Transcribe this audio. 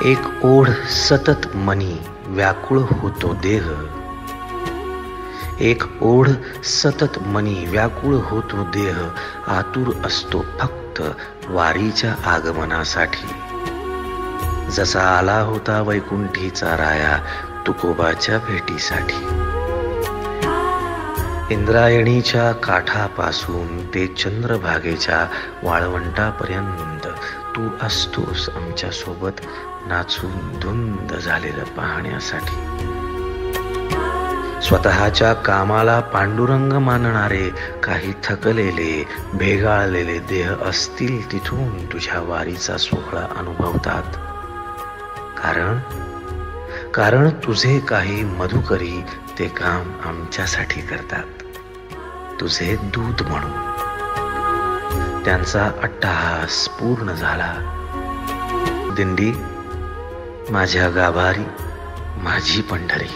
एक ओढ सतत मनी व्याकुळ होतो देह, एक ओढ सतत मनी व्याकुळ होतो देह, आतुर असतो फक्त वारीच्या आगमनासाठी. जसा आला होता वैकुंठीचा राया तुकोबाच्या भेटीसाठी. इंद्रायणीच्या काठापासून ते चंद्रभागेच्या वाळवंटापर्यंत तू असतोस आमच्या सोबत, नाचून धुंद झालेलं पाहण्यासाठी. स्वतःच्या कामाला पांडुरंग मानणारे काही थकलेले भेगाळलेले देह असतील तिथून तुझ्या वारीचा सोहळा अनुभवतात. कारण तुझे काही मधुकरी ते काम आमच्यासाठी करतात, तुझे दूत म्हणून. त्यांचा अट्टहास पूर्ण झाला. दिंडी माझ्या गाभारी, माझी पंढरी.